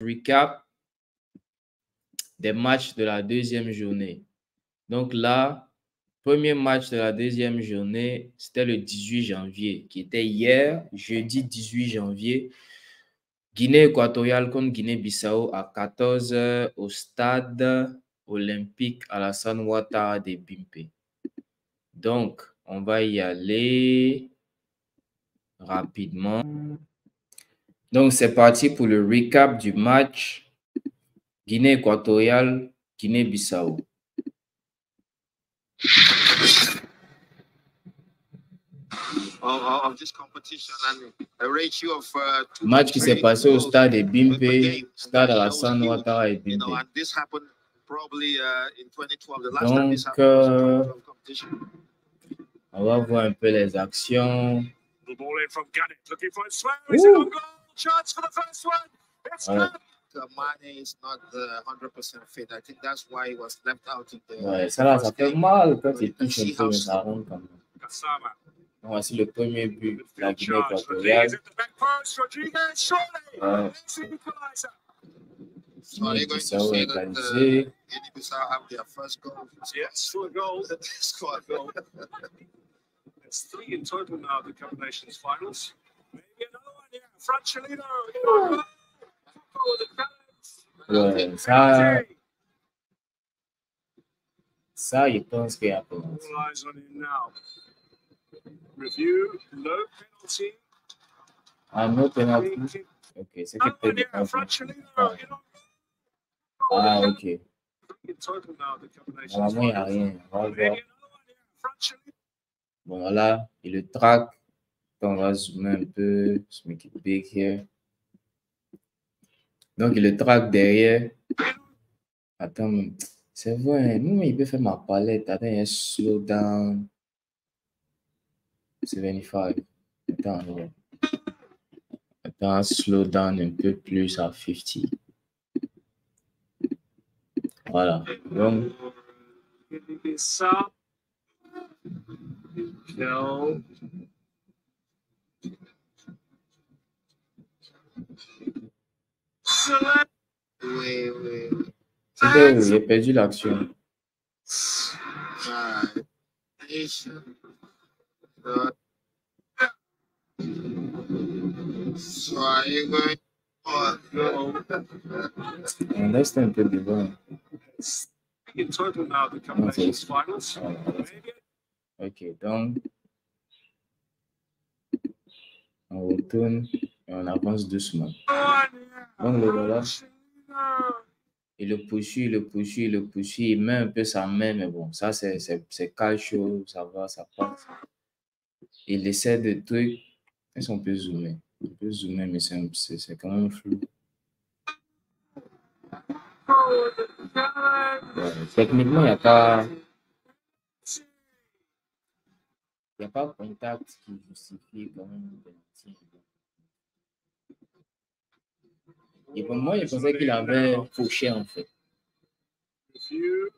recap des matchs de la deuxième journée. Donc là, premier match de la deuxième journée, c'était le 18 janvier, qui était hier, jeudi 18 janvier. Guinée équatoriale contre Guinée-Bissau à 14h au stade olympique Alassane Ouattara de Bimpe. Donc, on va y aller rapidement. Donc, c'est parti pour le recap du match Guinée équatoriale, Guinée-Bissau. Match qui s'est passé au stade de Bimpe, stade Alassane Ouattara et Bimpe. Donc, on va voir un peu les actions. Ouais, ça là, ça fait mal quand il touche un peu, mais ça rentre quand même. Voici le premier but de la Guinée équatoriale. Guinée-Bissau égalisé. Ouais, ça, je pense qu'il y a penalty. Ah, no penalty. Ok, c'est que peut-être. Ah, ok. Normalement, il n'y a rien. On va voir. Bon, voilà, il le traque. On va zoomer un peu. Just make it big here. Donc, il le traque derrière. Attends, c'est vrai. Non, il peut faire ma palette. Attends, il y a slow down. 75. Attends, slow down un peu plus à 50. Voilà. Donc, c'était où? J'ai perdu l'action. On reste un peu devant. Ok, donc on retourne et on avance doucement. Donc le voilà. Il le poursuit, il met un peu sa main, mais bon, ça c'est calcio, ça va, ça passe. Il essaie de trucs. Est-ce qu'on peut zoomer? On peut zoomer, mais c'est quand même flou. Ouais, techniquement, il n'y a pas contact qui justifie quand même une penalty. Et pour moi, je pensais qu'il avait fauché en fait. Je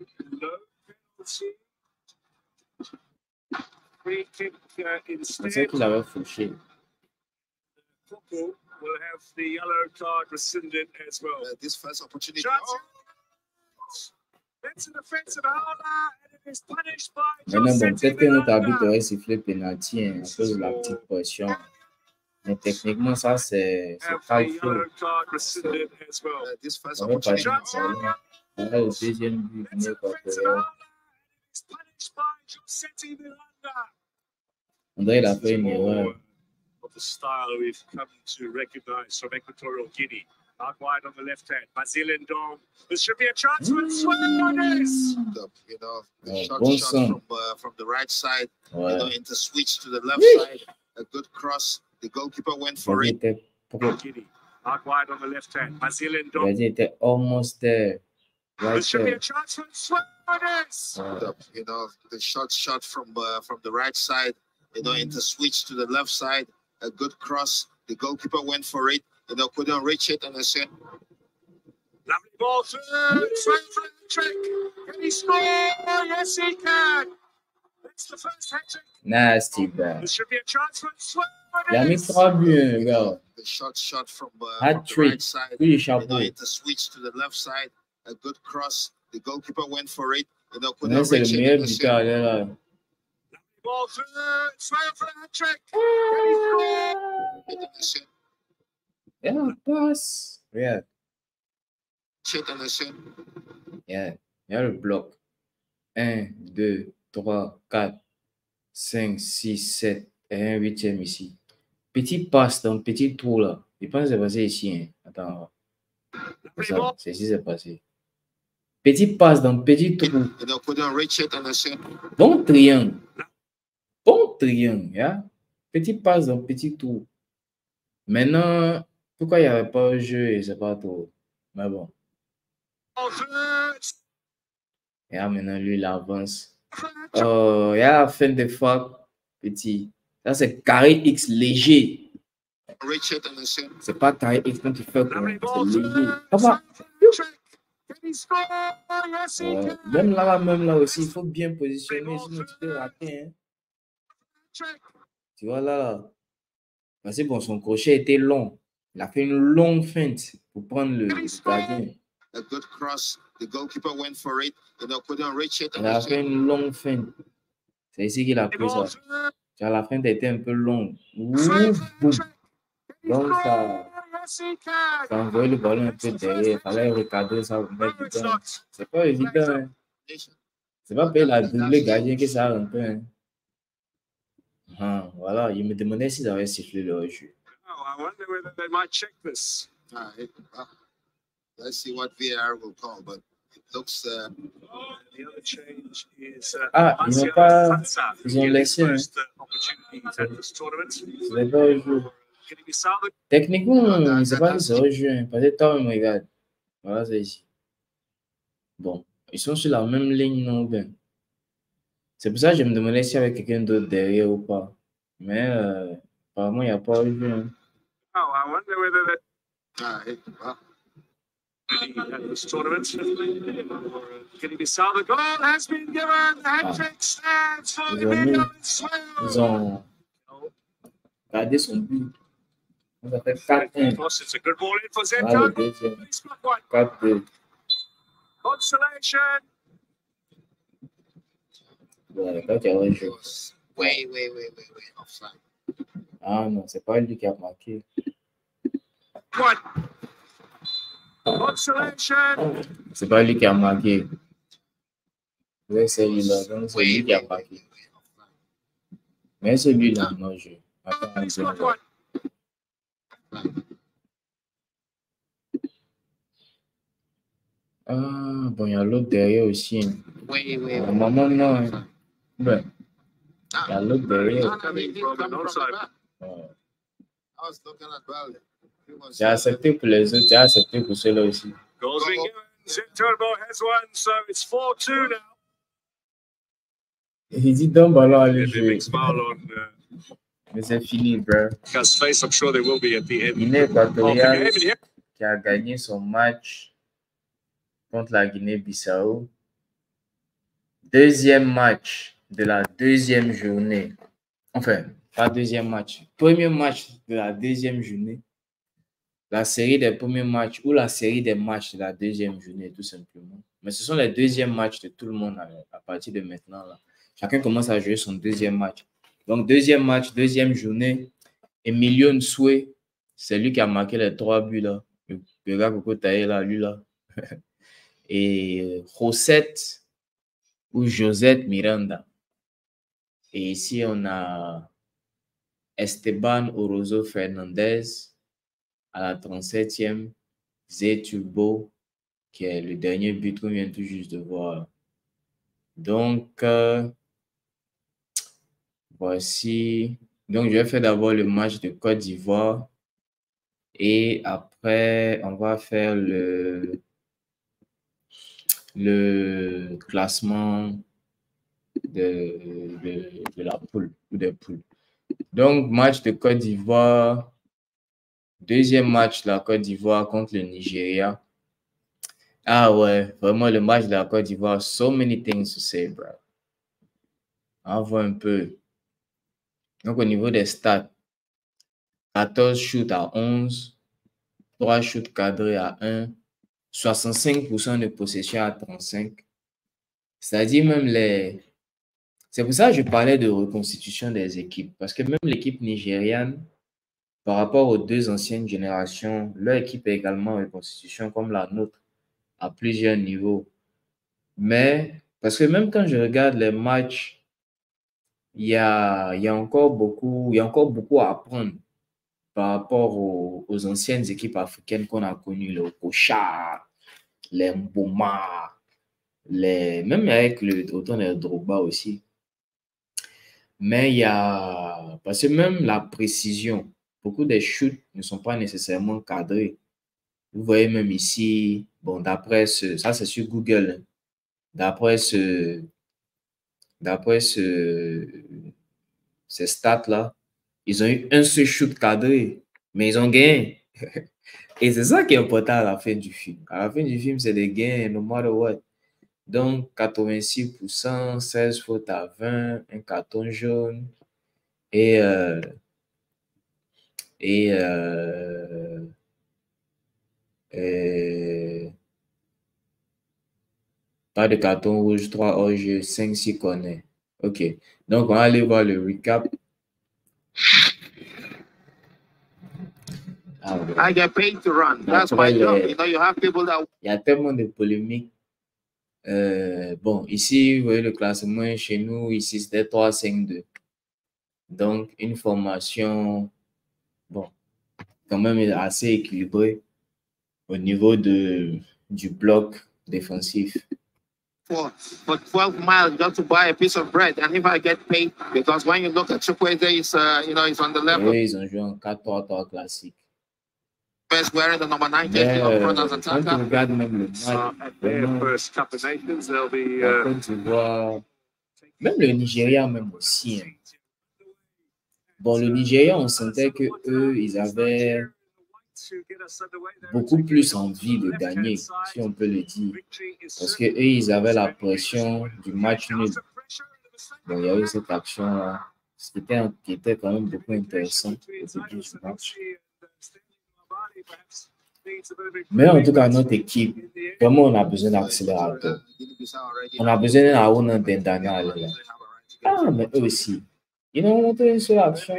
pensais qu'il avait fauché. Maintenant, bon, peut-être que notre arbitre aurait sifflé penalty à cause de la petite pression. Mais techniquement, ça, c'est pas le faux. On va passer le deuxième but Guinée équatoriale. On dirait qu'il a fait une erreur. The style we've come to recognize from Equatorial Guinea. Out wide on the left hand, Brazilian Dom. There should be a chance for Suarez. You know, the shot from the right side, you know, into switch to the left side. A good cross. The goalkeeper went for it. Guinea. Out wide on the left hand, Brazilian Dom. Était almost there. There should be a chance for Suarez. You know, the shot from the right side, you know, into switch to the left side. A good cross. The goalkeeper went for it. You know, couldn't reach it, and I said, lovely ball through. Straight for the trick. Can he score? Yes, he can. That's the first hat trick. Nasty bad. There should be a chance for Suarez. Il a mis 3 buts, regarde. The shot from the Hat-trick. right side. Oui, You chapeau. know, it switched to the left side. A good cross. The goalkeeper went for it. You know, Là, c'est le meilleur buteur, là. Ball through. It's right for a hat-trick. Yeah, passe. Regarde. Yeah. Il y a le bloc. 1, 2, 3, 4, 5, 6, 7 et un huitième ici. Petit passe dans le petit trou là. Je pense que c'est passé ici. Hein. Attends. C'est ça. C'est ici c'est passé. Petit passe dans le petit trou. Bon triangle. Bon triangle. Yeah? Petit passe dans le petit trou. Maintenant, pourquoi il n'y avait pas le jeu et c'est pas trop. Mais bon. Et là, maintenant, lui, il avance. Oh, il y a la fin de fois, petit. Ça, c'est carré X léger. C'est pas carré X quand tu fais comme c'est léger. Papa. Ouais. Même là aussi, il faut bien positionner, sinon tu peux rater. Hein. Tu vois là. Parce que bon, son crochet était long. Il a fait une longue feinte pour prendre le gardien. A good cross. The goalkeeper went for it. You know, couldn't reach it. Il a fait une longue feinte. C'est ici qu'il a pris ça. La feinte était un peu longue. Ouh, boum. Donc ça a envoyé le ballon un peu derrière. Il fallait recadrer ça pour mettre dedans. C'est pas évident. Hein. C'est pas pour la double gardien que ça rentre. Hein. Voilà, il me demandait s'ils avaient sifflé le jeu. I wonder whether they might check this. Let's see what VAR will call, but it looks. The other change is ils n'ont pas. Ils ont laissé. Hein. C'est pas au jeu. Techniquement, je ne sais pas si c'est au jeu. Hein, parce que toi-même, regarde. Voilà, c'est ici. Bon, ils sont sur la même ligne, non bien. C'est pour ça que je me demandais s'il y avait quelqu'un d'autre derrière ou pas. Mais apparemment, il n'y a pas au jeu. Hein. Oh, I wonder whether that. This tournament, Guinea-Bissau, the goal has been given. The hat-trick stands for ils ont gardé son but. On a fait 4-1. It's a good ball in for Zenton. Voilà le deuxième. 4-2. Consolation. Ouais, quand il y a un jeu. Way offside. Ah non, c'est pas lui qui a marqué. What? Consolation. C'est pas lui qui a marqué. Oui, c'est lui-là. Donc, c'est lui qui a marqué. Mais c'est lui-là, non, je. Attends, ah, bon, il y a l'autre derrière aussi. Hein. Maman, non. Hein. Ben, il y a l'autre derrière. J'ai accepté pour les autres, j'ai accepté pour ceux-là aussi. Il dit d'un ballon à lui jouer. Mais c'est fini, bro. Guinée équatoriale qui a gagné son match contre la Guinée-Bissau. Deuxième match de la deuxième journée. Enfin, pas deuxième match. Premier match de la deuxième journée. La série des premiers matchs ou la série des matchs de la deuxième journée, tout simplement. Mais ce sont les deuxièmes matchs de tout le monde à partir de maintenant. Là. Chacun commence à jouer son deuxième match. Donc, deuxième match, deuxième journée. Emilio Nsoué, c'est lui qui a marqué les 3 buts là. Le gars Coco Taï là, lui là. Et Rosette ou Josette Miranda. Et ici, on a Esteban Orozo Fernandez à la 37e. Zé Turbo, qui est le dernier but qu'on vient tout juste de voir. Donc, voici. Donc, je vais faire d'abord le match de Côte d'Ivoire. Et après, on va faire le classement de la poule ou des poules. Donc, match de Côte d'Ivoire. Deuxième match de la Côte d'Ivoire contre le Nigeria. Ah ouais, vraiment le match de la Côte d'Ivoire. So many things to say, bro. On voit un peu. Donc, au niveau des stats, 14 shoots à 11, 3 shoots cadrés à 1, 65% de possession à 35. C'est-à-dire même les... C'est pour ça que je parlais de reconstitution des équipes. Parce que même l'équipe nigériane, par rapport aux deux anciennes générations, leur équipe est également en reconstitution comme la nôtre à plusieurs niveaux. Mais, parce que même quand je regarde les matchs, il y a encore beaucoup à apprendre par rapport aux anciennes équipes africaines qu'on a connues, le Kocha, les Mboma, même avec autant de Drogba aussi. Mais il y a, parce que même la précision, beaucoup des shoots ne sont pas nécessairement cadrés. Vous voyez même ici, bon, ça c'est sur Google, hein. d'après ce, d'après ces stats-là, ils ont eu un seul shoot cadré, mais ils ont gagné. Et c'est ça qui est important à la fin du film. À la fin du film, c'est des gains, no matter what. Donc, 86%, 16 fautes à 20, un carton jaune et, euh, et, euh, et pas de carton rouge, 3 hors-jeu, 5 si connaît. OK. Donc, on va aller voir le recap. Ah, ouais. I get paid to run. That's my job. You know, you have people that... Il y a tellement de polémiques. Bon, ici, vous voyez le classement chez nous, ici, c'était 3-5-2. Donc, une formation, bon, quand même assez équilibrée au niveau du bloc défensif. For 12 miles just to buy a piece of bread, and if I get paid, because when you look at Chukwueze, it's it's on the level. Oui, ils ont joué en 4-3-3 classique. Best wearing the number 9 jersey up front as Quand tu attacker. regardes même le match, Their vraiment, first Cup of Nations, they'll be quand tu vois, même le Nigeria même aussi, hein. Bon, le Nigeria, on sentait que eux, ils avaient beaucoup plus envie de gagner, si on peut le dire. Parce que eux, ils avaient la pression du match nul. Bon, il y a eu cette action-là, ce qui était quand même beaucoup intéressant au début du match. Mais en tout cas, notre équipe, vraiment, on a besoin d'accélérateur. On a besoin d'un Aruna Dendana. Là. Ah, mais eux aussi. Ils ont montré une seule action.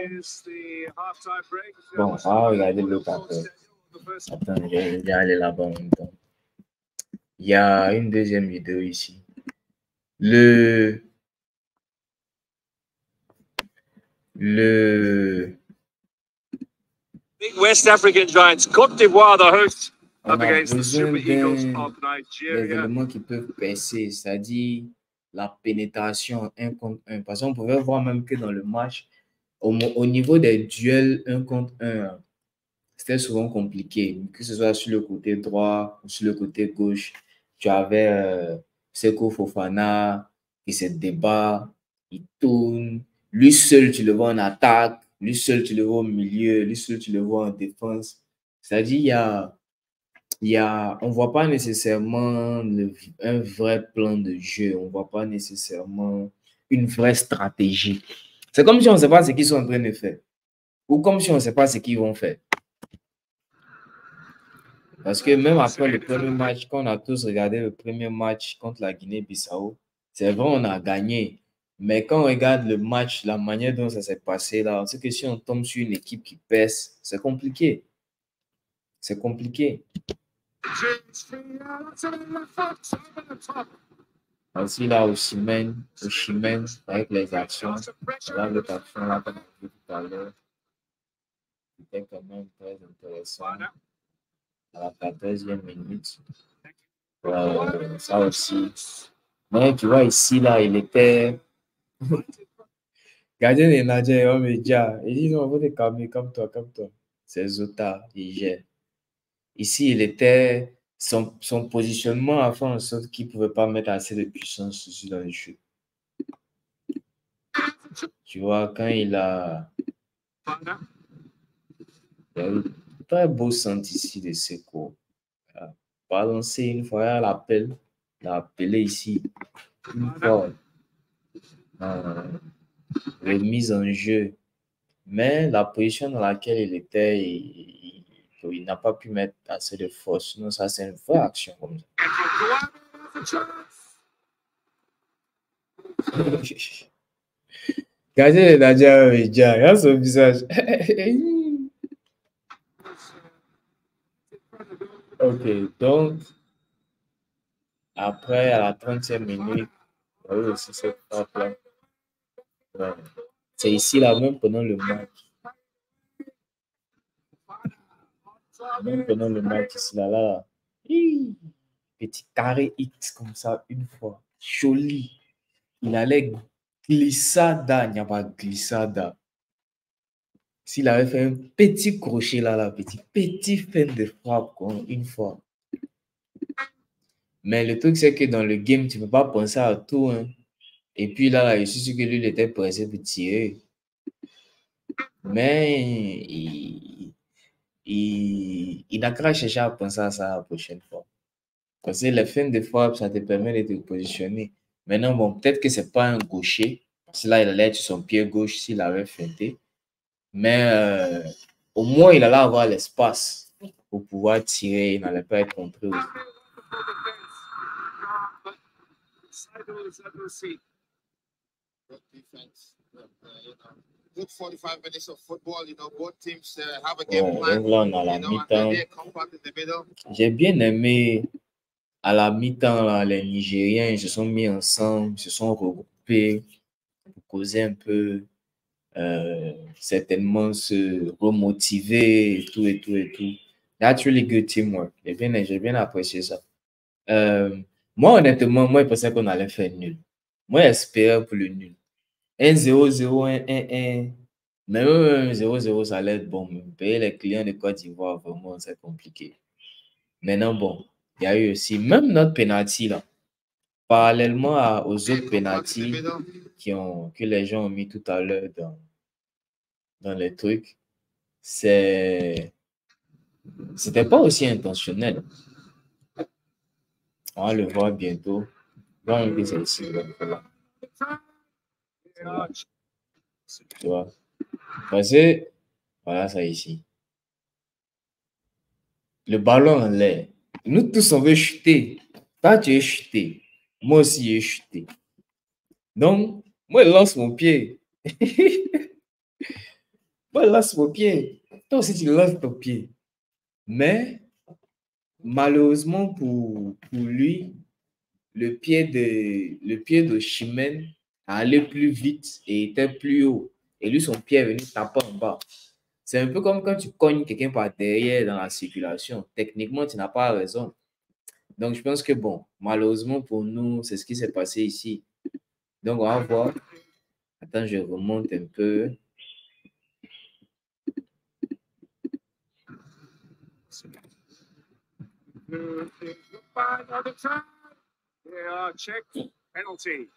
Bon, on va regarder l'autre après. Attends, je vais aller là-bas en même temps. Il y a une deuxième vidéo ici. West African Giants, Côte d'Ivoire, the host, On up a against the besoin Super Eagles of des Nigeria. éléments qui peuvent percer, c'est-à-dire la pénétration 1 contre 1. Parce qu'on pouvait voir même que dans le match, au niveau des duels 1 contre 1, c'était souvent compliqué, que ce soit sur le côté droit ou sur le côté gauche. Tu avais Seko Fofana qui se débat, il tourne. Lui seul, tu le vois en attaque. Lui seul, tu le vois au milieu. Lui seul, tu le vois en défense. C'est-à-dire, on ne voit pas nécessairement un vrai plan de jeu. On ne voit pas nécessairement une vraie stratégie. C'est comme si on ne sait pas ce qu'ils sont en train de faire. Ou comme si on ne sait pas ce qu'ils vont faire. Parce que même après le premier match, quand on a tous regardé le premier match contre la Guinée-Bissau, c'est vrai, on a gagné. Mais quand on regarde le match, la manière dont ça s'est passé là, on sait que si on tombe sur une équipe qui pèse, c'est compliqué. C'est compliqué. Aussi là, au Chimène, avec les actions, là, l'autre action là, comme on a vu tout à l'heure, c'était quand même très intéressant. À la 14e minute. Ça aussi. Mais tu vois, ici, là, il était. Gardien de Nadja, il dit non, on va te calmer, comme toi. C'est Zota, il gère. Ici, il était. Son positionnement a fait en sorte qu'il ne pouvait pas mettre assez de puissance dessus dans le jeu. Tu vois, quand il a. Il y a eu un très beau centre ici de Seko. Balancer une fois, elle l'appelle. L'a appelé ici. Une fois. Remise en jeu. Mais la position dans laquelle il était, il n'a pas pu mettre assez de force. Sinon, ça, c'est une vraie action comme ça. Regardez les Nigériens médias, regarde son visage. Ok, donc, après, à la 30e minute, il y a eu aussi cette frappe-là. Ouais. C'est ici, là, même pendant le match. Même pendant le match, ici, là. Hi, petit carré X comme ça, une fois. Joli. Il allait glissada, il n'y a pas glissada. S'il avait fait un petit crochet là, petit fin de frappe, quoi, une fois. Mais le truc, c'est que dans le game, tu ne peux pas penser à tout. Hein. Et puis là, je suis sûr que lui, il était pressé pour tirer. Mais il n'a qu'à chercher à penser à ça la prochaine fois. Parce que les fins de frappe, ça te permet de te positionner. Maintenant, bon, peut-être que ce n'est pas un gaucher. Parce que là, il allait être sur son pied gauche s'il avait feinté. Mais au moins, il allait avoir l'espace pour pouvoir tirer. Il n'allait pas être contré aussi. Good defense. Good 45 minutes of football. You know, both teams have a game Bon, plan. donc là, on a la You know, and mi-temps. they're compact in the middle. J'ai bien aimé à la mi-temps, là, les Nigériens ils se sont mis ensemble, ils se sont regroupés pour causer un peu, certainement se remotiver et tout, et tout, et tout. That's really good teamwork. J'ai bien apprécié ça. Moi, honnêtement, moi, je pensais qu'on allait faire nul. Moi, j'espérais pour le nul. 1-0-0, 1-1-1. Mais même 0-0, ça allait être bon. Mais payer les clients de Côte d'Ivoire, vraiment, c'est compliqué. Maintenant, bon, il y a eu aussi, même notre penalty, là, parallèlement aux autres penalties que les gens ont mis tout à l'heure dans les trucs, c'était pas aussi intentionnel. On va le voir bientôt. On va enlever celle-ci. Voilà. Tu vois. Parce que, voilà ça ici. Le ballon en l'air. Nous tous, on veut chuter. Toi, tu es chuté. Moi aussi, j'ai chuté. Donc, moi, je lance mon pied. Moi, je lance mon pied. Toi aussi, tu lances ton pied. Mais, malheureusement pour lui, le pied de Chimène allait plus vite et était plus haut. Et lui, son pied est venu taper en bas. C'est un peu comme quand tu cognes quelqu'un par derrière dans la circulation. Techniquement, tu n'as pas raison. Donc, je pense que bon, malheureusement pour nous, c'est ce qui s'est passé ici. Donc, on va voir. Attends, je remonte un peu.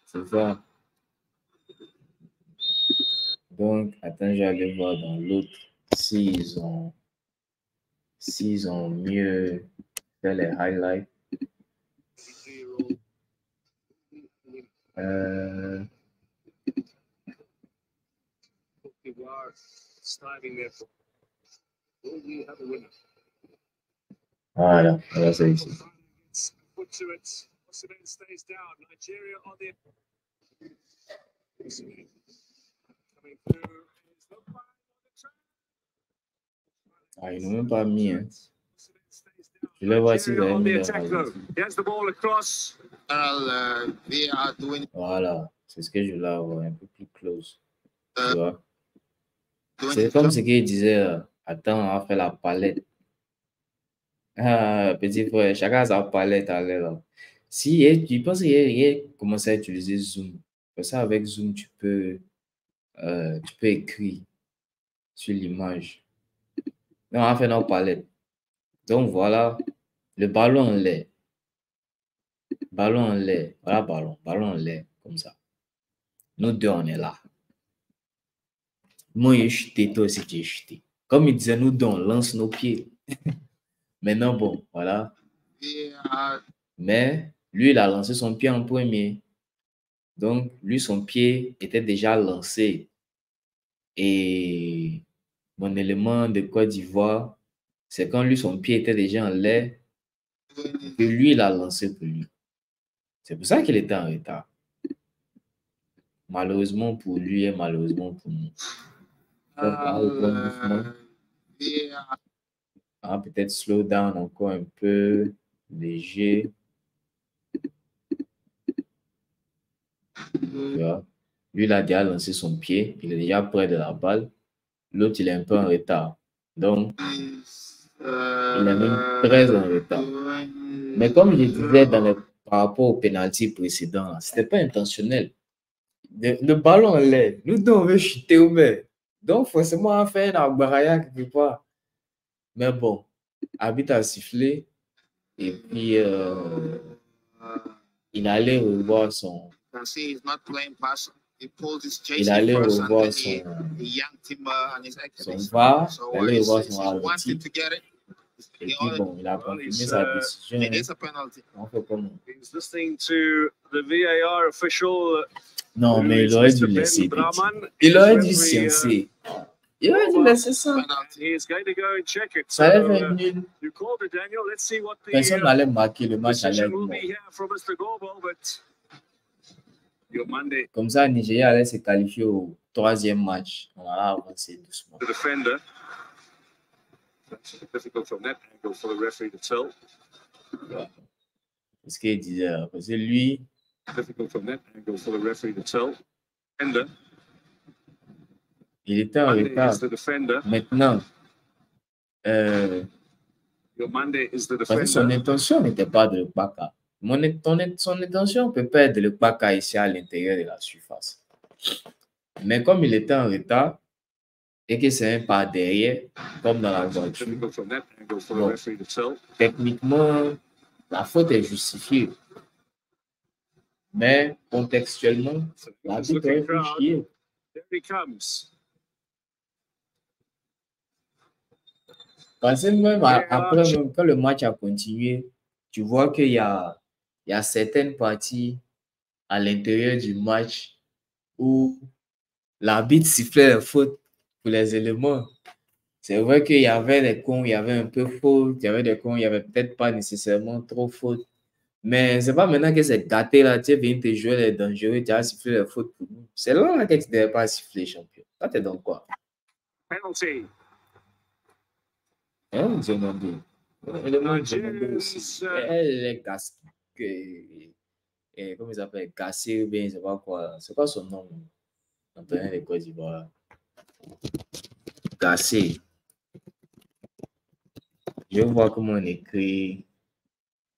C'est ça. Donc, attends, je vais aller voir dans l'autre s'ils ont mieux fait les highlights. Voilà, c'est ici. Ah, ils n'ont même pas mis. Hein. Je vais voir s'ils avaient mis les highlights. Voilà, c'est ce que je voulais avoir, un peu plus close. Tu vois? C'est comme ce qu'il disait, attends, on va faire la palette. Ah, petit frère, chacun a sa palette à l'air. Si tu penses qu'il commence à utiliser Zoom, parce que avec Zoom, tu peux écrire sur l'image. Donc, on va faire nos palettes. Donc, voilà, le ballon en l'air. Ballon en l'air. Voilà, ballon en l'air, comme ça. Nous deux, on est là. Moi, j'ai chuté, toi aussi, tu es chuté. Comme il disait, nous deux, on lance nos pieds. Maintenant, bon, voilà. Mais lui, il a lancé son pied en premier. Donc, lui, son pied était déjà lancé. Et mon élément de Côte d'Ivoire, c'est quand lui, son pied était déjà en l'air, que lui, il a lancé pour lui. C'est pour ça qu'il était en retard. Malheureusement pour lui et malheureusement pour nous. Donc, peut-être slow down encore un peu, léger. Tu vois? Lui, il a déjà lancé son pied, il est déjà près de la balle. L'autre, il est un peu en retard. Donc, il est même très en retard. Mais comme je disais par rapport au penalty précédent, ce n'était pas intentionnel. Le ballon en l'air, nous deux, on veut chuter au mais. Donc, forcément, on fait un embaraya quelque part. Mais bon, l'arbitre a sifflé et puis il allait revoir son. Il allait revoir son VAR, il allait revoir son ralenti. Et puis bon, il a confirmé sa décision. On fait comment? Non, mais il aurait dû laisser. Il aurait dû sciencer. Il aurait dû laisser ça. Ça allait faire nul. Personne n'allait marquer, le match allait être mort. Comme ça, Nigeria allait se qualifier au 3e match. On allait avancer doucement. Ouais. Ce qu'il disait, parce que lui, il était en retard. Maintenant, parce que son intention n'était pas de le paca. Son intention peut pas être de le paca ici à l'intérieur de la surface. Mais comme il était en retard et que c'est un pas derrière, comme dans la voiture, bon, techniquement, la faute est justifiée. Mais contextuellement, l'arbitre aurait pu chier. Parce que même après, même quand le match a continué, tu vois qu'il y a certaines parties à l'intérieur du match où l'arbitre sifflait la faute pour les éléments. C'est vrai qu'il y avait des cons, il y avait un peu faute, il y avait des cons, il n'y avait peut-être pas nécessairement trop faute. Mais c'est pas maintenant que c'est gâté là, tu viens te jouer les dangereux, tu as sifflé la faute pour nous. C'est là que tu ne devais pas siffler, champion. Ça, t'es dans quoi? Penalty. Hein, Zenobi. Le match aussi. Elle est cassée. Comment il s'appelle? Cassé ou bien, je sais pas quoi. C'est quoi son nom? Entraîneur de Côte d'Ivoire. Cassé. Je vais voir comment on écrit.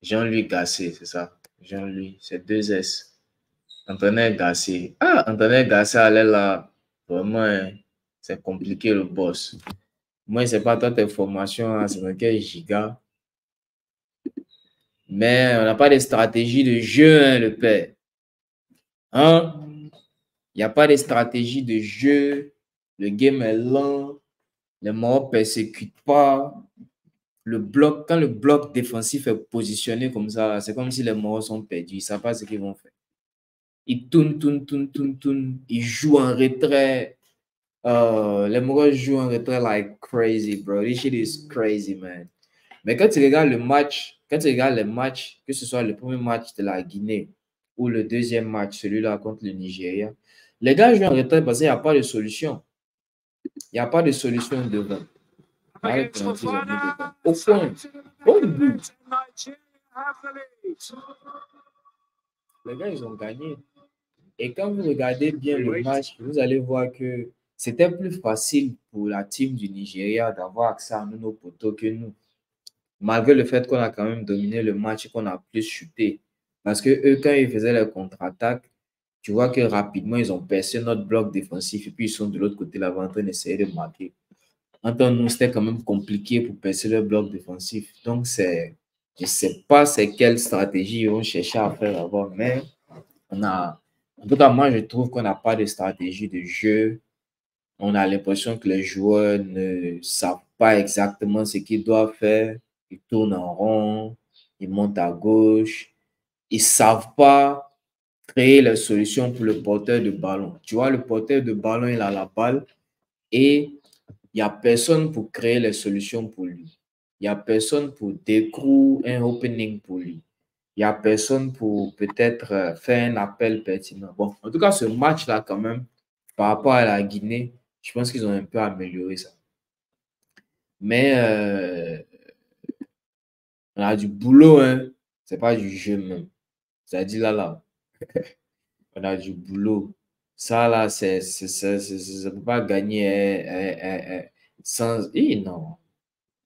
Jean-Louis Gassé, c'est ça. Jean-Louis, c'est 2 S. Entraîneur Gassé. Ah, entraîneur Gassé, elle est là. Vraiment, hein, c'est compliqué le boss. Moi, je ne sais pas toi, tes formations, c'est dans quel giga. Mais on n'a pas de stratégie de jeu, hein, le père. Hein? Il n'y a pas de stratégie de jeu. Le game est lent. Les Maroc ne persécutent pas. Quand le bloc défensif est positionné comme ça, c'est comme si les Maroc sont perdus. Ils ne savent pas ce qu'ils vont faire. Ils tournent. Ils jouent en retrait. Les Maroc jouent en retrait like crazy, bro. This shit is crazy, man. Mais quand tu regardes les matchs, que ce soit le premier match de la Guinée ou le deuxième match, celui-là contre le Nigeria, les gars jouent en retrait parce qu'il n'y a pas de solution. Il n'y a pas de solution devant. Au point. Au but. Les gars, ils ont gagné. Et quand vous regardez bien le match, vous allez voir que c'était plus facile pour la team du Nigeria d'avoir accès à nos poteaux que nous. Malgré le fait qu'on a quand même dominé le match et qu'on a plus chuté. Parce que eux, quand ils faisaient les contre-attaques, tu vois que rapidement, ils ont percé notre bloc défensif et puis ils sont de l'autre côté là-bas en train d'essayer de marquer. Entre nous, c'était quand même compliqué pour percer le bloc défensif. Donc, je ne sais pas c'est quelle stratégie ils vont chercher à faire avant, mais en tout cas, moi, je trouve qu'on n'a pas de stratégie de jeu. On a l'impression que les joueurs ne savent pas exactement ce qu'ils doivent faire. Ils tournent en rond, ils montent à gauche. Ils ne savent pas créer les solutions pour le porteur de ballon. Tu vois, le porteur de ballon, il a la balle. Et il n'y a personne pour créer les solutions pour lui. Il n'y a personne pour découvrir un opening pour lui. Il n'y a personne pour peut-être faire un appel pertinent. Bon, en tout cas, ce match-là, quand même, par rapport à la Guinée, je pense qu'ils ont un peu amélioré ça. Mais on a du boulot, hein. C'est pas du jeu même. C'est-à-dire là, on a du boulot. Ça, là, ça ne peut pas gagner sans... non.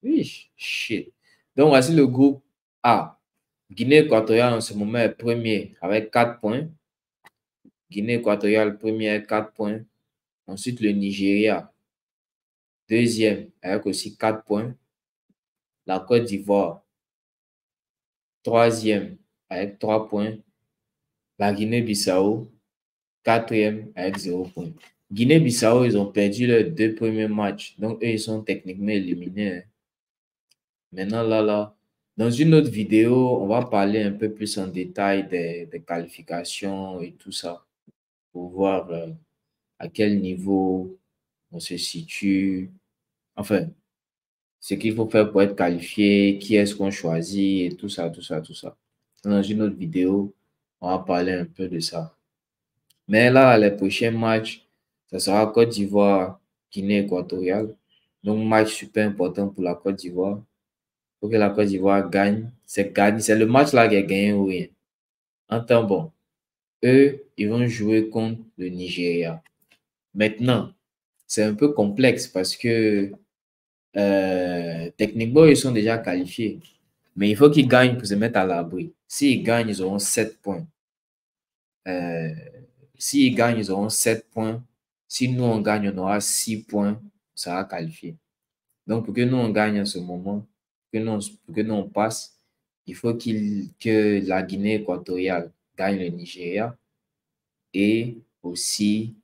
Oui, shit. Donc, voici le groupe A. Guinée équatoriale en ce moment est premier avec 4 points. Guinée équatoriale premier avec 4 points. Ensuite, le Nigeria, deuxième avec aussi 4 points. La Côte d'Ivoire, troisième avec 3 points. La Guinée-Bissau, quatrième avec 0 points. Guinée-Bissau, ils ont perdu leurs 2 premiers matchs. Donc, eux, ils sont techniquement éliminés. Maintenant, là, dans une autre vidéo, on va parler un peu plus en détail des qualifications et tout ça pour voir à quel niveau on se situe. Enfin, ce qu'il faut faire pour être qualifié, qui est-ce qu'on choisit et tout ça, tout ça, tout ça. Dans une autre vidéo, on va parler un peu de ça. Mais là, les prochains matchs, ça sera Côte d'Ivoire, Guinée équatoriale. Donc, match super important pour la Côte d'Ivoire. Il faut que la Côte d'Ivoire gagne. C'est le match là qui est gagné ou rien. En temps bon, eux, ils vont jouer contre le Nigeria. Maintenant, c'est un peu complexe parce que techniquement, ils sont déjà qualifiés. Mais il faut qu'ils gagnent pour se mettre à l'abri. S'ils gagnent, ils auront 7 points. S'ils gagnent, ils auront 7 points. Si nous, on gagne, on aura 6 points. Ça sera qualifié. Donc, pour que nous, on gagne en ce moment, pour que nous, on passe, il faut que la Guinée équatoriale gagne le Nigeria. Et aussi,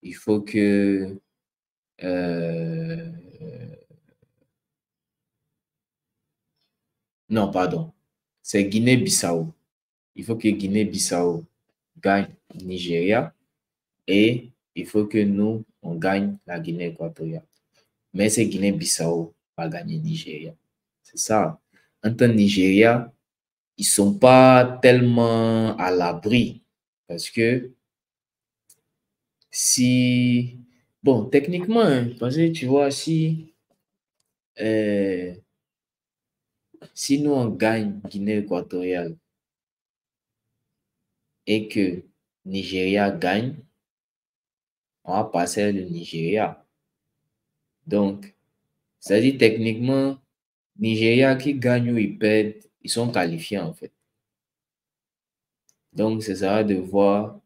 il faut que non, pardon. C'est Guinée-Bissau. Il faut que Guinée-Bissau gagne le Nigeria. Et il faut que nous, on gagne la Guinée équatoriale. Mais c'est Guinée-Bissau va gagner Nigeria. C'est ça. Entre Nigeria, ils ne sont pas tellement à l'abri. Parce que si... Bon, techniquement, hein, parce que tu vois, si nous, on gagne Guinée équatoriale et que Nigeria gagne, on va passer le Nigeria. Donc, c'est-à-dire techniquement, Nigeria qui gagne ou ils perdent, ils sont qualifiés en fait. Donc, c'est ça de voir.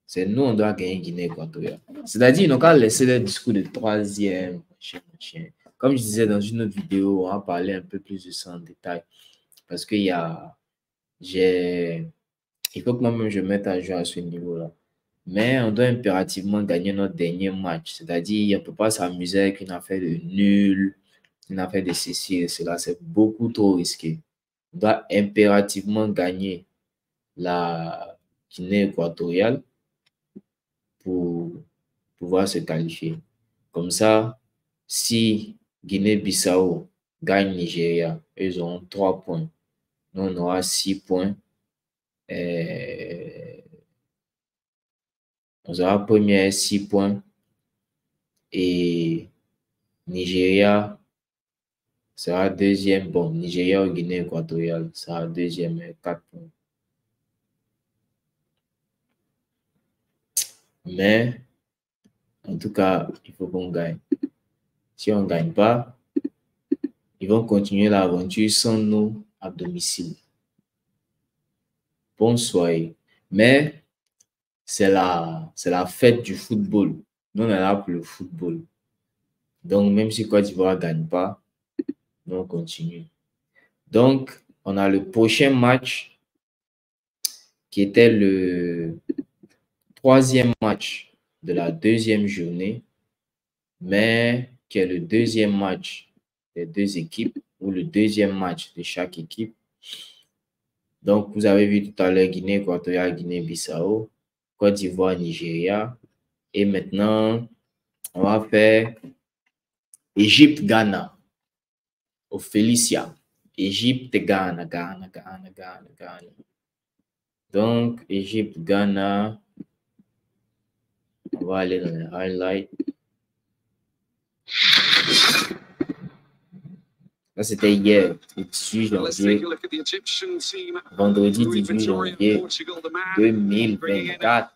C'est nous, on doit gagner Guinée équatoriale. C'est-à-dire, ils n'ont qu'à laisser le discours de troisième, machin. Comme je disais dans une autre vidéo, on va parler un peu plus de ça en détail. Parce qu'il y a... Il faut que moi-même je mette à jour à ce niveau-là. Mais on doit impérativement gagner notre dernier match. C'est-à-dire, on ne peut pas s'amuser avec une affaire de nul, une affaire de ceci et cela. C'est beaucoup trop risqué. On doit impérativement gagner la Guinée équatoriale pour pouvoir se qualifier. Comme ça, si Guinée-Bissau gagne Nigeria, ils auront 3 points. Nous, on aura 6 points. On aura premier 6 points. Et Nigeria sera deuxième. Bon, Nigeria ou Guinée équatoriale sera deuxième avec 4 points. Mais, en tout cas, il faut qu'on gagne. Si on ne gagne pas, ils vont continuer l'aventure sans nous à domicile. Bonsoir. Mais, c'est la fête du football. Nous, on est là pour le football. Donc, même si Côte d'Ivoire ne gagne pas, nous, on continue. Donc, on a le prochain match qui était le 3e match de la 2e journée, mais qui est le 2e match des 2 équipes ou le 2e match de chaque équipe. Donc, vous avez vu tout à l'heure Guinée équatoriale, Guinée-Bissau, Côte d'Ivoire, Nigeria. Et maintenant, On va faire Égypte-Ghana. Au Felicia. Égypte-Ghana. Ghana. Donc, Égypte-Ghana. On va aller dans les highlights. Ça, c'était hier, le 18 janvier. Vendredi 18 janvier 2024.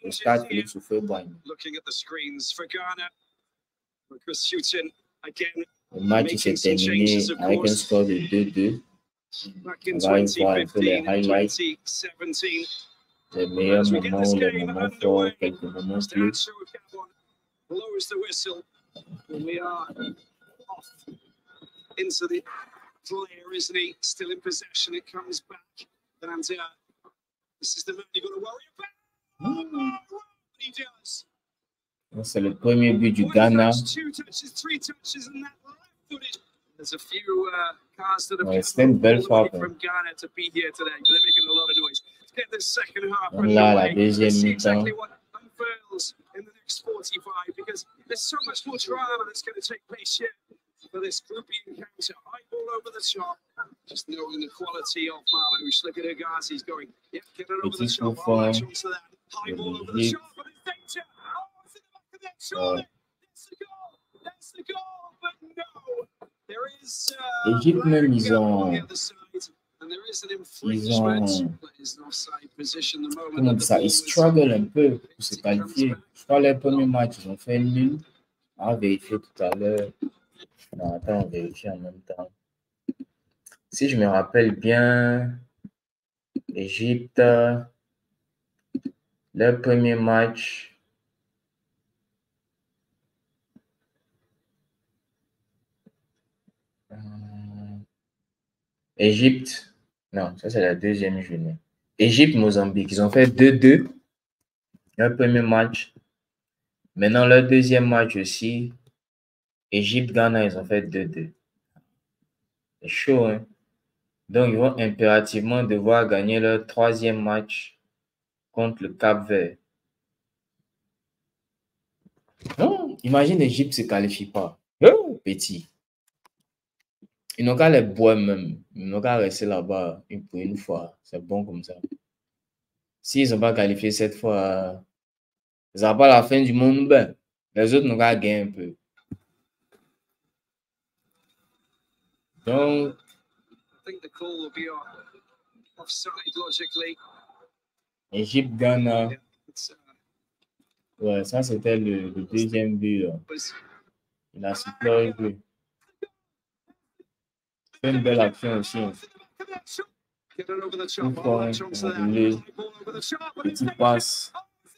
Au stade Félix Houphouët-Boigny. Le match s'est terminé avec un score de 2-2. On va y voir un peu les highlights. Les meilleurs moments, les moments forts, quelques moments plus. Into the player, isn't he? Still in possession. It comes back. And this is the man you got to worry about. Oh, he does. C'est le premier but du Ghana. There's a few cars that have come all the way from Ghana to be here today. They're making a lot of noise. Let's get this second half Là, la underway. deuxième Let's see mi-temps. exactly what unfurls in the next 45 because there's so much more drama that's going to take place here for this groupie encounter. High ball over the top. Just knowing the quality of Marmoush. Look at Hegazi's going. Yeah, get it over the top. I'll latch onto that. High ball over the top. But it's danger. Oh, it's in the back of that surely. That's the goal. That's the goal. But no. There is Égypte même, ils on the ont, other side. And there is an ils infringement. ont, Players in offside position the moment comment that dire ça, the ils ball was struggle un peu pour se qualifier. Je crois les premiers matchs, ils ont fait nul. On va vérifier tout à l'heure. Non, attends, on vérifie en même temps. Si je me rappelle bien, Égypte, leur premier match, Égypte, non, ça c'est la deuxième journée. Égypte-Mozambique, ils ont fait 2-2, leur premier match. Maintenant, leur deuxième match aussi, Égypte-Ghana, ils ont fait 2-2. C'est chaud, hein? Donc, ils vont impérativement devoir gagner leur troisième match contre le Cap-Vert. Non, imagine l'Égypte ne se qualifie pas. Oh, petit. Ils n'ont qu'à les boire même. Ils n'ont qu'à rester là-bas pour une fois. C'est bon comme ça. S'ils n'ont pas qualifié cette fois, ce n'est pas la fin du monde. Ben, les autres n'ont qu'à gagner un peu. Donc, I think the call will be offside logically. Égypte-Ghana. It's, Ouais, ça c'était le deuxième but. Là. was Il a sifflé le but. C'est une belle action aussi. Hein. Get it over the Une top. I'll fois, latch onto on a that. roulé. High ball over the top. But it's Petit danger. passe. Oh, it's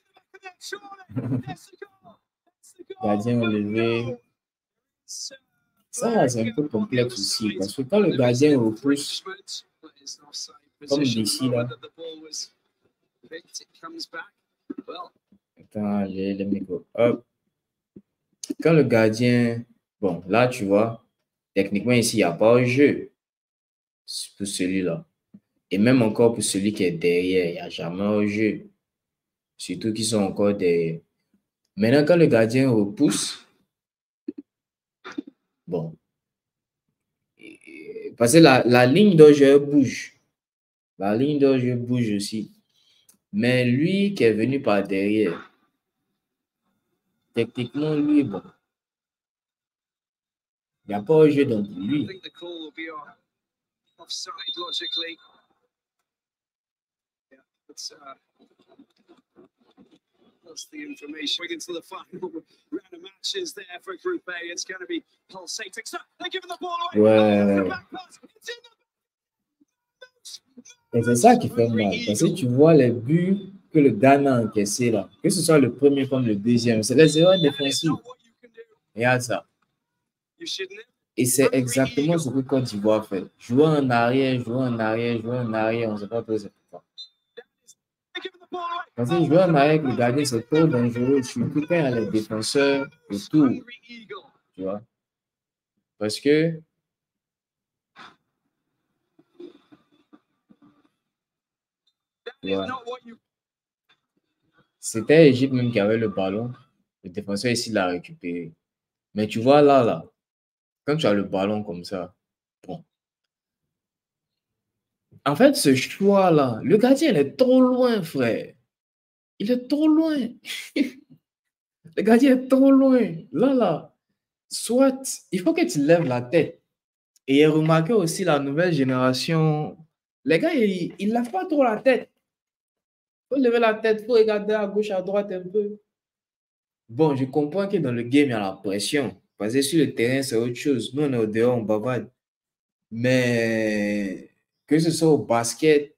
in the back of the net, surely. That's the goal. That's the goal. Gardien But levé. no. It's, Ça, c'est un peu complexe aussi. Parce que quand le gardien repousse, comme d'ici là. Attends, j'ai le micro. Hop. Quand le gardien. Bon, là, tu vois, techniquement, ici, il n'y a pas de jeu pour celui-là. Et même encore pour celui qui est derrière, il n'y a jamais un jeu. Surtout qu'ils sont encore derrière. Maintenant, quand le gardien repousse, bon. Parce que la ligne de jeu bouge. La ligne de jeu bouge aussi. Mais lui qui est venu par derrière, techniquement, lui, bon. Il n'y a pas de jeu dans lui. That's the information. We're into the final round of matches there for Group A. It's going to be pulsating. So they're giving the ball away. Ouais. Et c'est ça qui fait mal. Parce que tu vois les buts que le Ghana a encaissés là, que ce soit le premier comme le deuxième, c'est les erreurs défensives. Regarde ça. Et c'est exactement ce que Côte d'Ivoire fait. Jouer en arrière, jouer en arrière, jouer en arrière, on ne sait pas trop c'est pourquoi. Parce que jouer en arrière avec le gardien, c'est trop dangereux, surtout quand il y a les défenseurs autour. Tu vois? Parce que ouais. C'était l'Égypte même qui avait le ballon. Le défenseur ici l'a récupéré. Mais tu vois là, quand tu as le ballon comme ça, bon. En fait, ce choix-là, le gardien il est trop loin, frère. Il est trop loin. Le gardien est trop loin. Là. Soit, il faut que tu lèves la tête. Et remarquez aussi la nouvelle génération. Les gars, ils ne lèvent pas trop la tête. Il faut lever la tête, il faut regarder à gauche, à droite un peu. Bon, je comprends que dans le game, il y a la pression. Parce que sur le terrain, c'est autre chose. Nous, on est au dehors, on bavarde. Mais que ce soit au basket,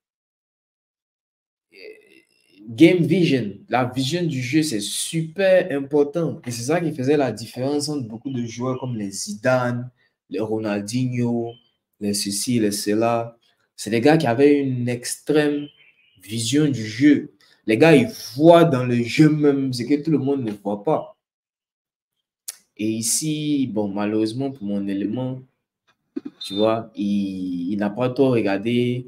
game vision, la vision du jeu, c'est super important. Et c'est ça qui faisait la différence entre beaucoup de joueurs comme les Zidane, les Ronaldinho, les ceci, les cela. C'est des gars qui avaient une extrême vision du jeu. Les gars, ils voient dans le jeu même ce que tout le monde ne voit pas. Et ici, bon, malheureusement pour mon élément, tu vois, il n'a pas trop regardé,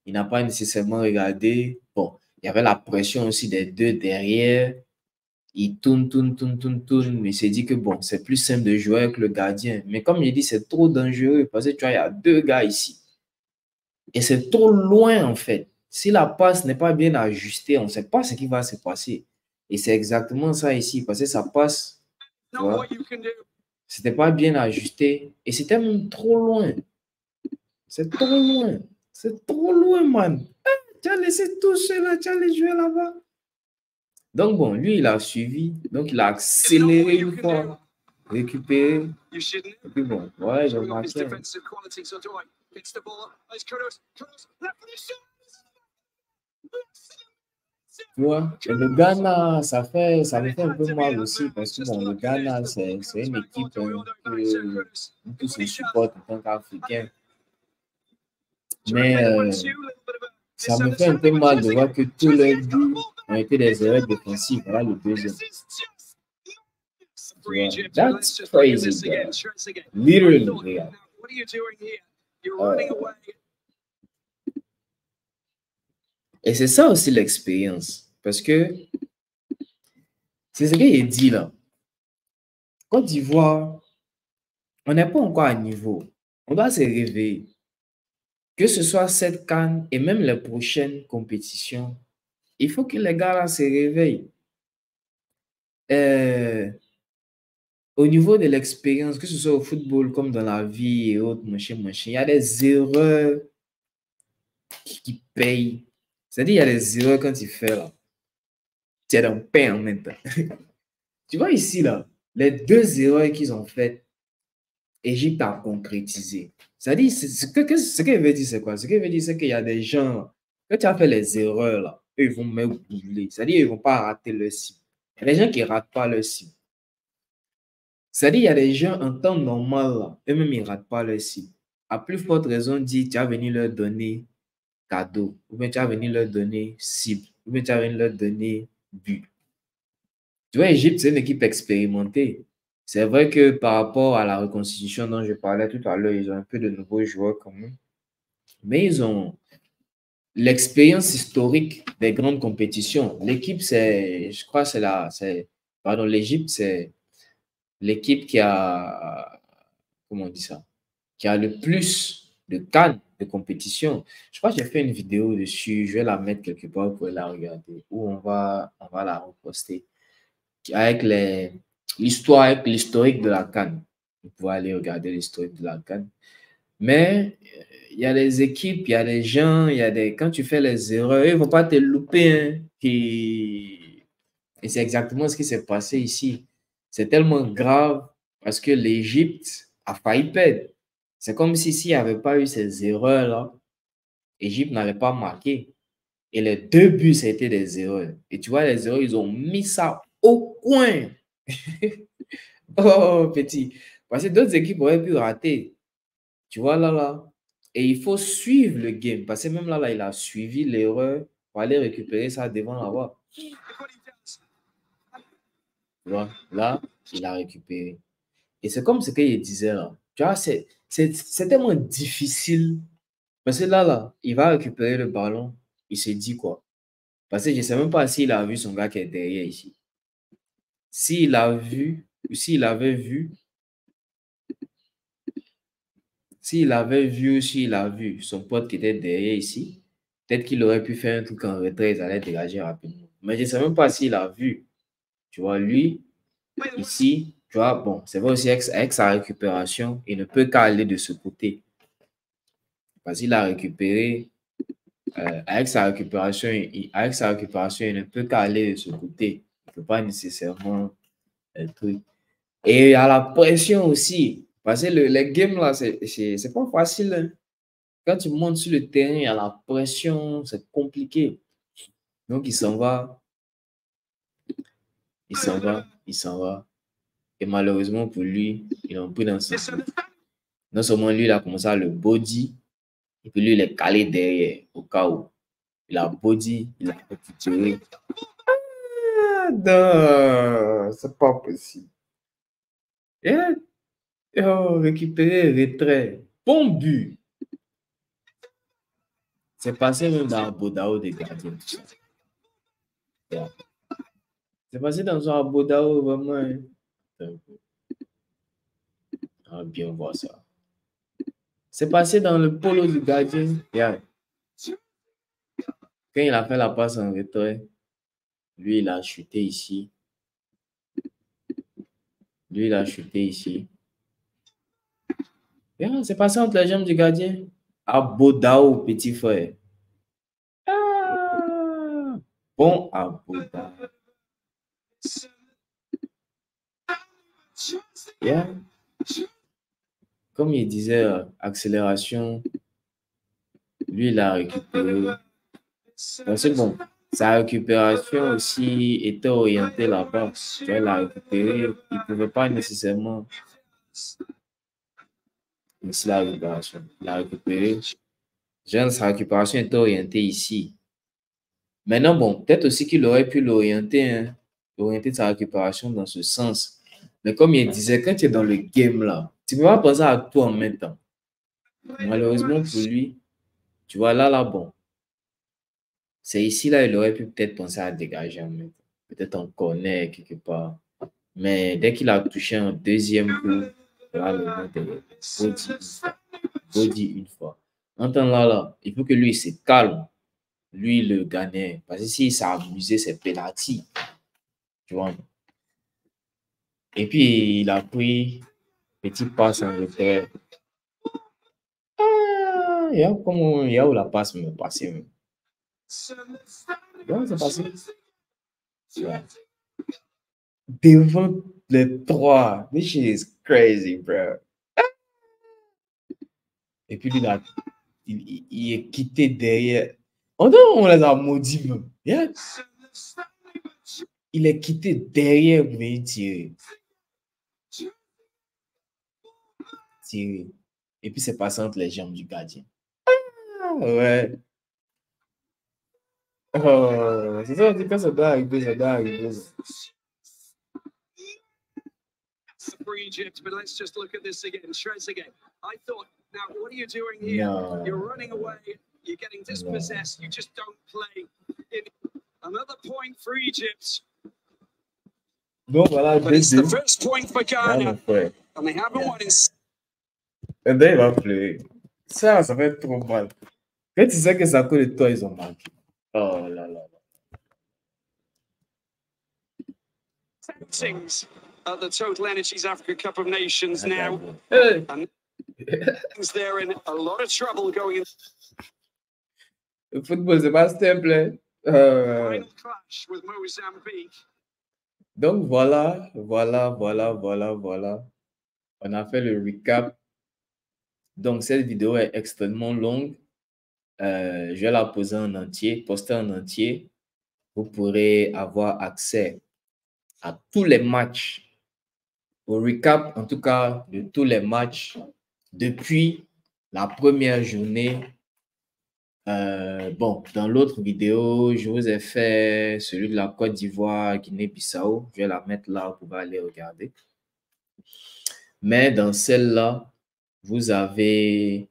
il n'a pas nécessairement regardé. Bon, il y avait la pression aussi des deux derrière. Il tourne, mais il s'est dit que bon, c'est plus simple de jouer avec le gardien. Mais comme il dit, c'est trop dangereux parce que tu vois, il y a deux gars ici. Et c'est trop loin en fait. Si la passe n'est pas bien ajustée, on ne sait pas ce qui va se passer. Et c'est exactement ça ici, parce que ça passe, tu vois, c'était pas bien ajusté et c'était même trop loin. C'est trop loin. C'est trop loin, man. Tu as laissé tout cela, tu as les jouer là-bas. Donc, bon, lui, il a suivi. Donc, il a accéléré une fois, récupéré. Et puis, bon, ouais, j'ai remarqué. Tu vois, et le Ghana, ça me fait un peu mal aussi parce que, bon, le Ghana, c'est une équipe que tous se supportent en tant qu'Africains. Mais ça me fait un peu mal de voir que tous les buts ont été des erreurs défensives. Voilà le deuxième. That's crazy, bro. Literally, yeah. Et c'est ça aussi l'expérience. Parce que c'est ce qu'il dit là. Côte d'Ivoire, on n'est pas encore à niveau. On doit se réveiller. Que ce soit cette CAN et même les prochaines compétitions, il faut que les gars là se réveillent. Au niveau de l'expérience, que ce soit au football comme dans la vie et autres, machin, il y a des erreurs qui payent. C'est-à-dire, il y a des erreurs quand tu fais là. Tu es dans le pain en même temps. Tu vois ici là, les deux erreurs qu'ils ont faites, Égypte a concrétisé. C'est-à-dire, ce que veut dire, c'est quoi? Ce que veut dire, c'est qu'il y a des gens, quand tu as fait les erreurs là, eux, ils vont même brûler. C'est-à-dire, ils ne vont pas rater leur cible. Il y a des gens qui ne ratent pas leur cible. C'est-à-dire, il y a des gens en temps normal, là, eux-mêmes, ils ne ratent pas leur cible. À plus forte raison, dit, tu as venu leur donner cadeau, ou bien tu as venu leur donner cible, ou bien tu as venu leur donner but. Tu vois, Égypte, c'est une équipe expérimentée. C'est vrai que par rapport à la reconstitution dont je parlais tout à l'heure, ils ont un peu de nouveaux joueurs quand même. Mais ils ont l'expérience historique des grandes compétitions. L'équipe, je crois, pardon, l'Égypte, c'est l'équipe qui a, comment on dit ça, qui a le plus de CAN de compétition. Je crois que j'ai fait une vidéo dessus, je vais la mettre quelque part pour la regarder, ou on va la reposter. Avec l'histoire, avec l'historique de la CAN. Vous pouvez aller regarder l'historique de la CAN. Mais il y a des équipes, il y a des gens, quand tu fais les erreurs, ils ne vont pas te louper. Hein, et c'est exactement ce qui s'est passé ici. C'est tellement grave parce que l'Égypte a failli perdre. C'est comme si s'il n'y avait pas eu ces erreurs-là, l'Égypte n'allait pas marquer. Et les deux buts, c'était des erreurs. Et tu vois, les erreurs, ils ont mis ça au coin. Oh, petit. Parce que d'autres équipes auraient pu rater. Tu vois, là. Et il faut suivre le game. Parce que même là, il a suivi l'erreur pour aller récupérer ça devant la voie. Tu vois, là, il a récupéré. Et c'est comme ce qu'il disait là. Tu vois, c'est tellement difficile. Parce que là, il va récupérer le ballon. Il s'est dit quoi? Parce que je ne sais même pas s'il a vu son gars qui est derrière ici. s'il a vu, ou s'il avait vu, s'il avait vu ou s'il a vu son pote qui était derrière ici, peut-être qu'il aurait pu faire un truc en retrait, il allait dégager rapidement. Mais je ne sais même pas s'il a vu. Tu vois, lui, ici, tu vois, bon, c'est vrai aussi avec sa récupération, il ne peut qu'aller de ce côté. Parce qu'il a récupéré, avec sa récupération, il ne peut qu'aller de ce côté. Il ne peut pas nécessairement un truc. Et à la pression aussi. Parce que les games là, c'est pas facile, hein. Quand tu montes sur le terrain, il y a la pression, c'est compliqué. Donc il s'en va, il s'en va, il s'en va. Et malheureusement pour lui, ils l'ont pris dans son dos. Non seulement lui, il a commencé à le body, et puis lui, il est calé derrière, au cas où. Il a body, il a tiré. Ah, non, c'est pas possible. Et, oh, récupérer, retrait. Bon but. C'est passé même dans un Bodao des gardiens. Yeah. C'est passé dans un Bodao vraiment. Hein. On va bien voir ça. C'est passé dans le polo du gardien. Yeah. Quand il a fait la passe en retrait, lui, il a chuté ici. Lui, il a chuté ici. Yeah, c'est passé entre les jambes du gardien. À Bodao, petit frère. Ah, bon à Bodao. Yeah. Comme il disait, accélération, lui, il a récupéré. Donc, c'est bon. Sa récupération aussi était orientée là-bas. Il a récupéré. Il ne pouvait pas nécessairement. Ici, la récupération. Il a récupéré. Sa récupération était orientée ici. Maintenant, bon, peut-être aussi qu'il aurait pu l'orienter, hein, orienter sa récupération dans ce sens. Mais comme il disait, quand tu es dans le game là, tu ne peux pas penser à tout en même temps. Malheureusement pour lui, tu vois, là, bon. C'est ici, là, il aurait pu peut-être penser à dégager en même temps. Peut-être en corner quelque part. Mais dès qu'il a touché un deuxième coup, là, le mec est body une fois. En temps là, il faut que lui, il se calme. Lui, le gagnait. Parce que s'il s'est amusé, c'est penalty. Tu vois. Et puis, il a pris petit passe en retrait. Ah, il y a où la passe me passait. Ouais, c'est passé. Ouais. Devant les trois. This shit is crazy, bro. Et puis, il est quitté derrière. On les a maudits, même. Yeah. Il est quitté derrière pour venir tirer. Tirer. Et puis, c'est passé entre les jambes du gardien. Ah, ouais. Oh, c'est ça, quand ça doit arriver, ça doit arriver. For Egypt, but let's just look at this again. Trezeguet. I thought, now what are you doing here? No. You're running away. You're getting dispossessed. No. You just don't play. Another point for Egypt. Donc voilà, but it's the first point for Ghana. And they haven't won in. Et là, il va pleurer. Ça va être trop mal. Quand tu sais que c'est à cause de toi, ils ont marqué. Oh là là. Things at the Total Energies Africa Cup of Nations now. Hey. And they're in a lot of trouble going in. Le football, c'est pas simple. Final clash with Mozambique. Donc voilà. On a fait le recap. Donc cette vidéo est extrêmement longue. Je vais la poster en entier. Vous pourrez avoir accès à tous les matchs, au recap en tout cas de tous les matchs depuis la première journée. Bon, dans l'autre vidéo, je vous ai fait celui de la Côte d'Ivoire, Guinée-Bissau. Je vais la mettre là, vous pouvez aller regarder. Mais dans celle-là, vous avez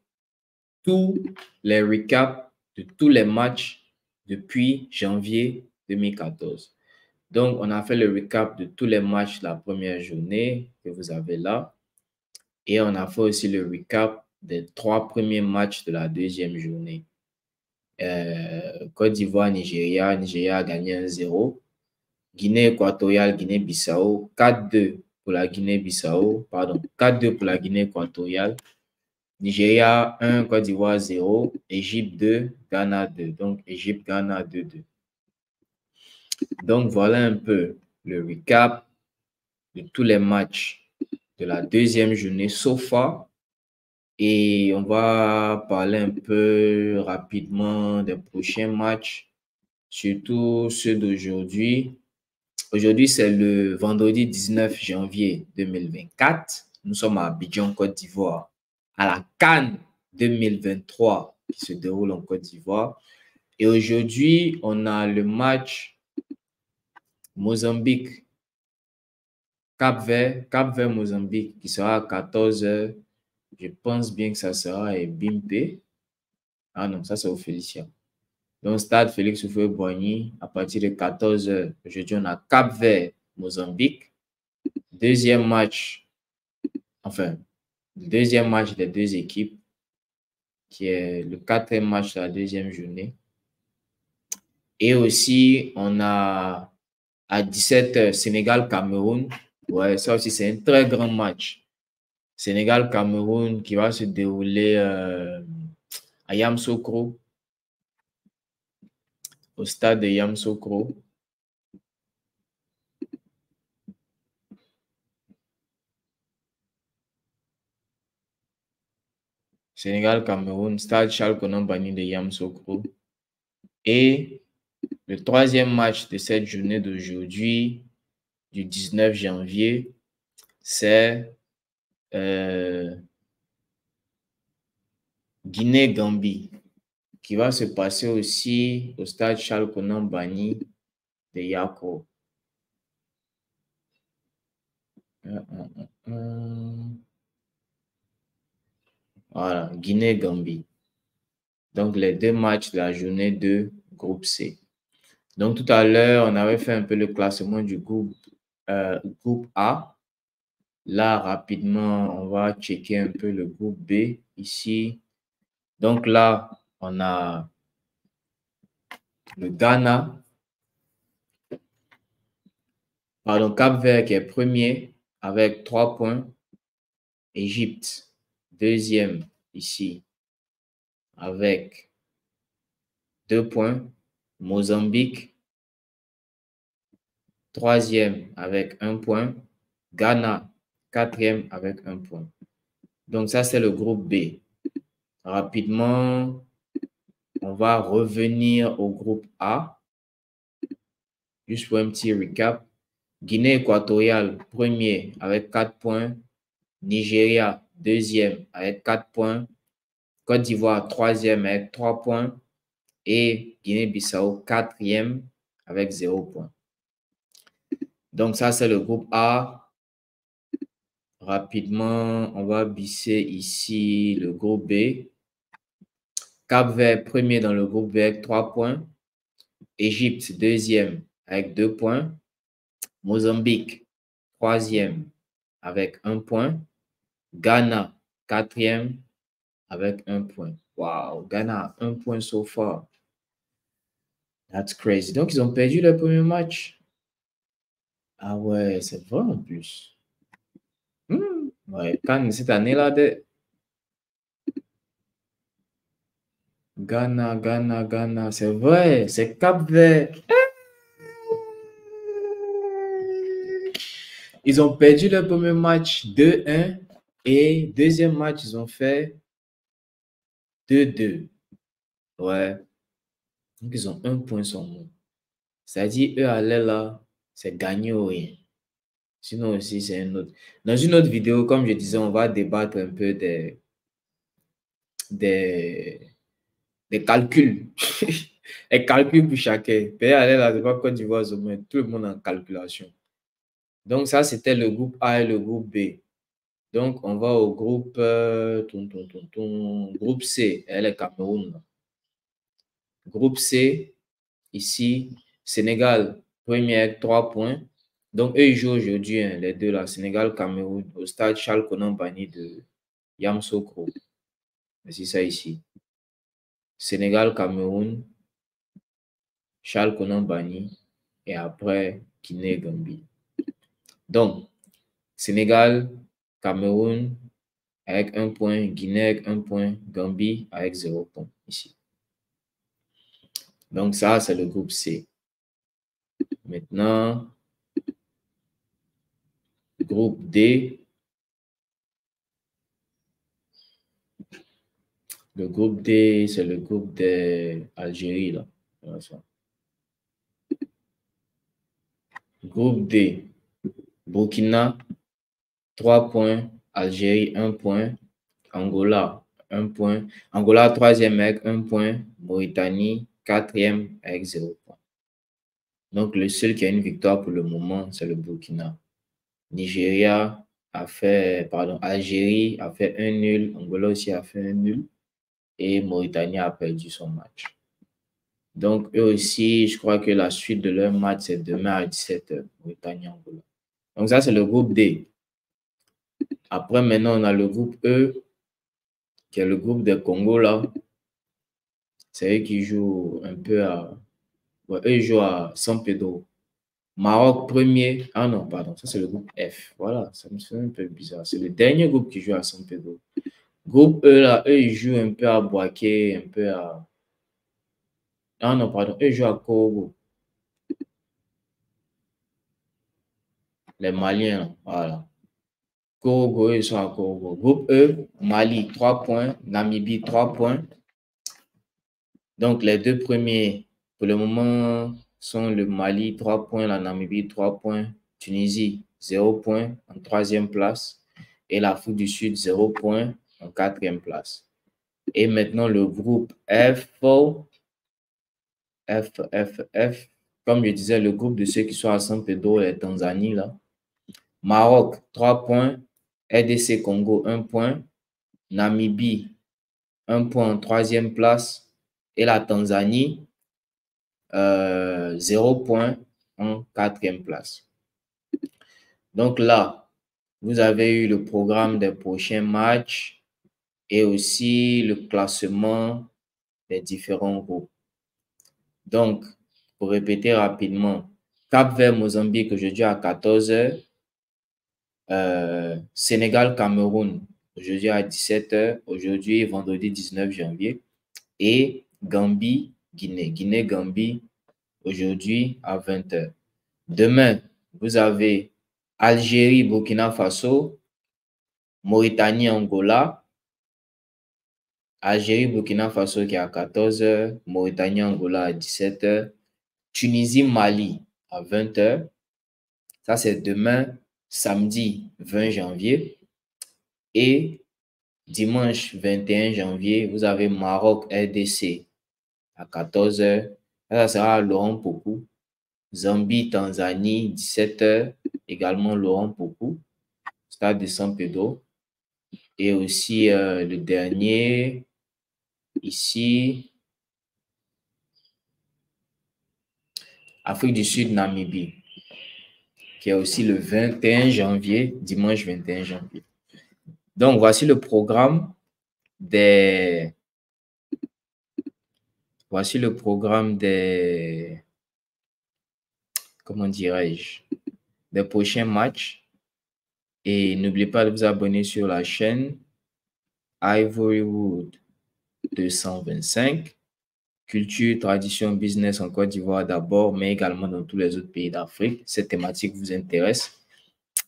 tous les recaps de tous les matchs depuis janvier 2014. Donc, on a fait le recap de tous les matchs de la première journée que vous avez là. Et on a fait aussi le recap des 3 premiers matchs de la deuxième journée. Côte d'Ivoire, Nigeria. Nigeria a gagné 1-0. Guinée équatoriale, Guinée-Bissau, 4-2 pour la Guinée-Bissau. Pardon, 4-2 pour la Guinée équatoriale. Nigeria 1, Côte d'Ivoire 0. Égypte 2, Ghana 2. Donc, Égypte-Ghana 2-2. Donc, voilà un peu le recap de tous les matchs de la deuxième journée so far. Et on va parler un peu rapidement des prochains matchs, surtout ceux d'aujourd'hui. Aujourd'hui, c'est le vendredi 19 janvier 2024. Nous sommes à Abidjan, Côte d'Ivoire, à la CAN 2023 qui se déroule en Côte d'Ivoire. Et aujourd'hui, on a le match Mozambique, Cap-Vert, Mozambique, qui sera à 14 h. Je pense bien que ça sera à Bimpe. Ah non, ça c'est au Félicia. Donc, stade Félix Houphouët-Boigny, à partir de 14 h. Aujourd'hui, on a Cap-Vert, Mozambique. Deuxième match des deux équipes, qui est le 4e match de la deuxième journée. Et aussi, on a à 17 h Sénégal-Cameroun. Ouais, ça aussi, c'est un très grand match. Sénégal-Cameroun qui va se dérouler à Yamoussoukro, au stade de Yamoussoukro. Sénégal-Cameroun, stade Charles-Konan Banny de Yamoussoukro. Et le 3e match de cette journée d'aujourd'hui, du 19 janvier, c'est Guinée-Gambie, qui va se passer aussi au stade Charles-Konan Banny de Yako. Voilà, Guinée-Gambie. Donc, les 2 matchs de la journée de groupe C. Donc, tout à l'heure, on avait fait un peu le classement du groupe A. Là, rapidement, on va checker un peu le groupe B ici. Donc là, on a le Ghana, Cap-Vert qui est premier avec 3 points. Égypte, 2e ici avec 2 points. Mozambique, 3e avec 1 point. Ghana, 4e avec 1 point. Donc ça, c'est le groupe B. Rapidement, on va revenir au groupe A. Juste pour un petit recap. Guinée équatoriale, premier avec 4 points. Nigeria, 2e avec 4 points. Côte d'Ivoire, 3e avec 3 points. Et Guinée-Bissau, 4e avec 0 points. Donc ça, c'est le groupe A. Rapidement, on va bisser ici le groupe B. Cap-Vert, premier dans le groupe B avec 3 points. Égypte, 2e avec 2 points. Mozambique, 3e avec 1 point. Ghana, 4e avec 1 point. Wow, Ghana a 1 point so far. That's crazy. Donc, ils ont perdu le premier match. Ah ouais, c'est vrai en plus. Ouais, quand cette année-là, Ghana, c'est vrai, c'est Cap-Vert. Ils ont perdu le premier match 2-1 et deuxième match, ils ont fait 2-2. Ouais. Donc, ils ont 1 point sur nous. C'est-à-dire, eux, allaient là, c'est gagné ou rien. Sinon aussi, c'est un autre. Dans une autre vidéo, comme je disais, on va débattre un peu des calculs. Les calculs pour chacun. Peut-être aller là, c'est pas Côte d'Ivoire, mais tout le monde en calculation. Donc, ça, c'était le groupe A et le groupe B. Donc, on va au groupe, groupe C, elle est Cameroun. Groupe C, ici, Sénégal, premier avec 3 points. Donc, eux, ils jouent aujourd'hui, hein, les deux là, Sénégal-Cameroun, au stade Charles Konan Banny de Yamoussoukro. C'est ça ici. Sénégal-Cameroun, Charles Konan Banny et après Guinée-Gambie. Donc, Sénégal, Cameroun avec 1 point, Guinée avec 1 point, Gambie avec 0 point ici. Donc, ça, c'est le groupe C. Maintenant, groupe D. Le groupe D, c'est le groupe d'Algérie, là. Voilà ça. Groupe D. Burkina, 3 points. Algérie, 1 point. Angola, 1 point. Angola, 3e avec 1 point. Mauritanie, 4e avec 0 point. Donc, le seul qui a une victoire pour le moment, c'est le Burkina. Nigeria a fait, pardon, Algérie a fait 1 nul. Angola aussi a fait 1 nul. Et Mauritanie a perdu son match. Donc, eux aussi, je crois que la suite de leur match, c'est demain à 17h, Mauritanie-Angola. Donc, ça, c'est le groupe D. Après, maintenant, on a le groupe E, qui est le groupe des Congo, là. C'est eux qui jouent un peu à... Ouais, eux, ils jouent à San Pedro. Maroc, premier. Ah non, pardon, ça, c'est le groupe F. Voilà, ça me fait un peu bizarre. C'est le dernier groupe qui joue à San Pedro. Groupe E, là, eux, ils jouent un peu à Boaké, un peu à... Ah non, pardon, eux, ils jouent à Kogo. Les Maliens, voilà. Kogo, ils sont à Kogo. Groupe E, Mali, 3 points. Namibie, 3 points. Donc, les deux premiers, pour le moment, sont le Mali, 3 points. La Namibie, 3 points. Tunisie, 0 points en 3e place. Et l'Afrique du Sud, 0 points en 4e place. Et maintenant, le groupe F, comme je disais, le groupe de ceux qui sont à San Pedro et Tanzanie, là. Maroc, 3 points. RDC Congo, 1 point. Namibie, 1 point en 3e place. Et la Tanzanie, 0 point en 4e place. Donc là, vous avez eu le programme des prochains matchs et aussi le classement des différents groupes. Donc, pour répéter rapidement, Cap-Vert-Mozambique aujourd'hui à 14h. Sénégal-Cameroun aujourd'hui à 17h. Aujourd'hui, vendredi 19 janvier. Et Gambie-Guinée. Guinée-Gambie aujourd'hui à 20h. Demain, vous avez Algérie-Burkina Faso, Mauritanie-Angola. Algérie-Burkina Faso qui est à 14h, Mauritanie-Angola à 17h, Tunisie-Mali à 20h. Ça, c'est demain, samedi 20 janvier. Et dimanche 21 janvier, vous avez Maroc-RDC à 14h. Ça sera à Laurent Pokou. Zambie-Tanzanie, 17h. Également Laurent Pokou, stade de San Pedro. Et aussi le dernier, ici, Afrique du Sud, Namibie, qui est aussi le 21 janvier, dimanche 21 janvier. Donc, voici le programme des... Comment dirais-je? Des prochains matchs. Et n'oubliez pas de vous abonner sur la chaîne Ivorywood 225. Culture, tradition, business en Côte d'Ivoire d'abord, mais également dans tous les autres pays d'Afrique. Cette thématique vous intéresse.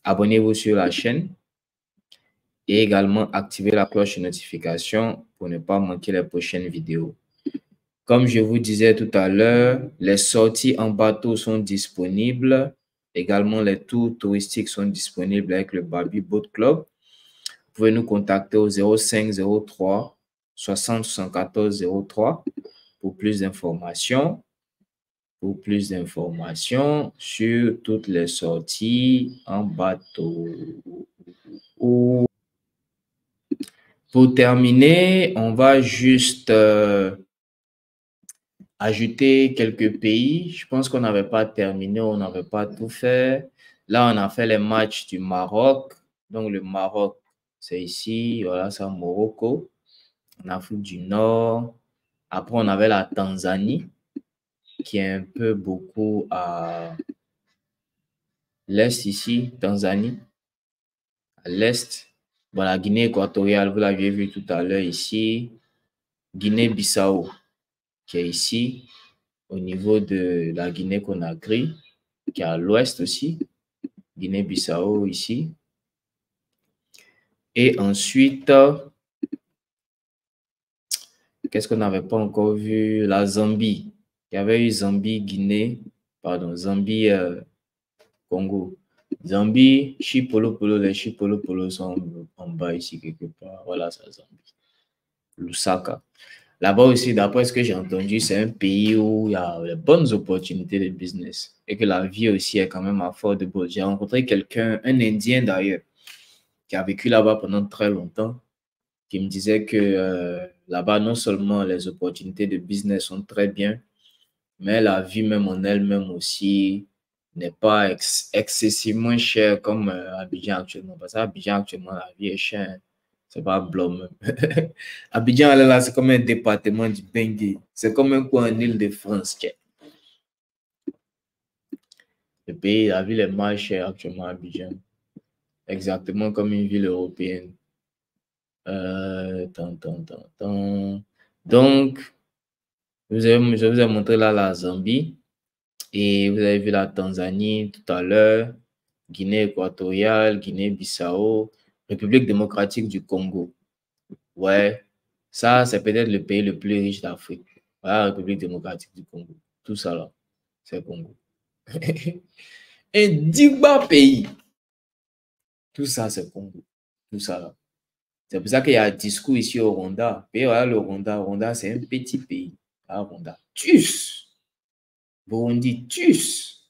Abonnez-vous sur la chaîne et également activez la cloche de notification pour ne pas manquer les prochaines vidéos. Comme je vous disais tout à l'heure, les sorties en bateau sont disponibles. Également, les tours touristiques sont disponibles avec le Baby Boat Club. Vous pouvez nous contacter au 0503 60 74 03 pour plus d'informations. Sur toutes les sorties en bateau. Pour terminer, on va juste ajouté quelques pays. Je pense qu'on n'avait pas terminé, on n'avait pas tout fait. Là, on a fait les matchs du Maroc. Donc, le Maroc, c'est ici. Voilà, c'est Morocco, en Afrique du Nord. Après, on avait la Tanzanie, qui est un peu beaucoup à l'est ici, Tanzanie, à l'est. Bon, la Guinée équatoriale, vous l'aviez vu tout à l'heure ici. Guinée-Bissau, qui est ici, au niveau de la Guinée-Conakry, qui est à l'ouest aussi. Guinée-Bissau ici. Et ensuite, qu'est-ce qu'on n'avait pas encore vu? La Zambie. Il y avait eu Zambie, Guinée, pardon, Zambie, Congo. Zambie, Chipolo-Polo, les Chipolo-Polo sont en bas ici quelque part. Voilà, c'est Zambie. Lusaka. Là-bas aussi, d'après ce que j'ai entendu, c'est un pays où il y a de bonnes opportunités de business et que la vie aussi est quand même affordable. J'ai rencontré quelqu'un, un Indien d'ailleurs, qui a vécu là-bas pendant très longtemps, qui me disait que là-bas, non seulement les opportunités de business sont très bien, mais la vie même en elle-même aussi n'est pas excessivement chère comme Abidjan actuellement. Parce qu'Abidjan actuellement, la vie est chère. C'est pas blâme. Abidjan, là, c'est comme un département du Bengué. C'est comme un coin en Île-de-France. Le pays, la ville est moins chère actuellement à Abidjan. Exactement comme une ville européenne. Donc, je vous ai montré là la Zambie. Et vous avez vu la Tanzanie tout à l'heure. Guinée équatoriale, Guinée-Bissau, République démocratique du Congo. Ouais, ça, c'est peut-être le pays le plus riche d'Afrique. La République démocratique du Congo. Tout ça là, c'est le Congo. Un digba pays. Tout ça, c'est le Congo. Tout ça là. C'est pour ça qu'il y a un discours ici au Rwanda. Et voilà, le Rwanda, c'est un petit pays. Ah, Rwanda. Tus. Burundi, tus.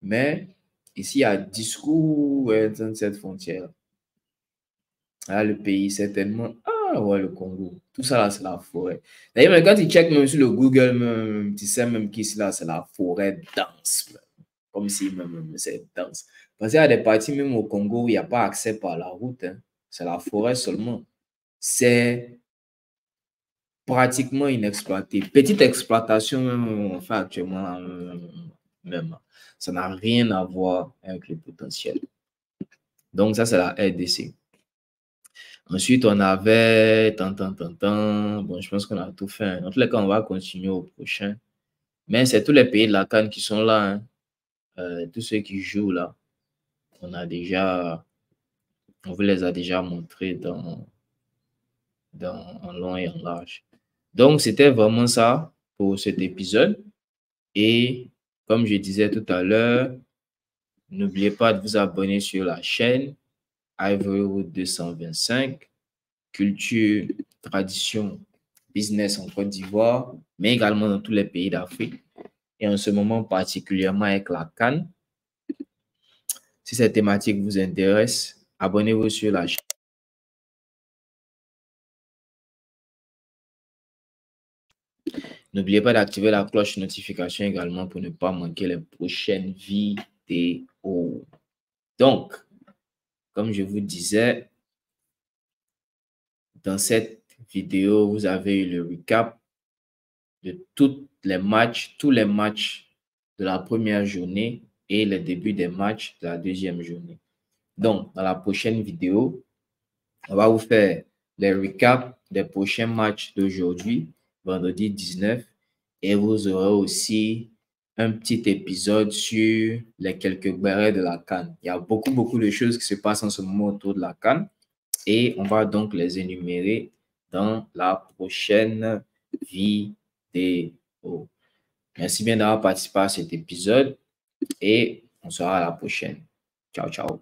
Mais ici, il y a un discours dans cette frontière. Ah, le pays, c'est tellement. Ah, ouais, le Congo. Tout ça là, c'est la forêt. D'ailleurs, quand tu checkes même sur le Google, même, tu sais même qu'ici là, c'est la forêt dense. Même. Comme si même c'est dense. Parce qu'il y a des parties même au Congo où il n'y a pas accès par la route. Hein. C'est la forêt seulement. C'est pratiquement inexploité. Petite exploitation, même, on fait actuellement, même. Ça n'a rien à voir avec le potentiel. Donc, ça, c'est la RDC. Ensuite, on avait... Bon, je pense qu'on a tout fait. En tous les cas, on va continuer au prochain. Mais c'est tous les pays de la CAN qui sont là. Hein. Tous ceux qui jouent là. On vous les a déjà montrés en long et en large. Donc, c'était vraiment ça pour cet épisode. Et comme je disais tout à l'heure, n'oubliez pas de vous abonner sur la chaîne Ivory Road 225, culture, tradition, business en Côte d'Ivoire, mais également dans tous les pays d'Afrique. Et en ce moment, particulièrement avec la CAN. Si cette thématique vous intéresse, abonnez-vous sur la chaîne. N'oubliez pas d'activer la cloche de notification également pour ne pas manquer les prochaines vidéos. Donc, comme je vous disais, dans cette vidéo, vous avez eu le recap de tous les matchs de la première journée et le début des matchs de la deuxième journée. Donc, dans la prochaine vidéo, on va vous faire les recaps des prochains matchs d'aujourd'hui, vendredi 19, et vous aurez aussi un petit épisode sur les quelques barrets de la CAN. Il y a beaucoup de choses qui se passent en ce moment autour de la CAN et on va donc les énumérer dans la prochaine vidéo. Merci bien d'avoir participé à cet épisode et on se verra à la prochaine. Ciao, ciao.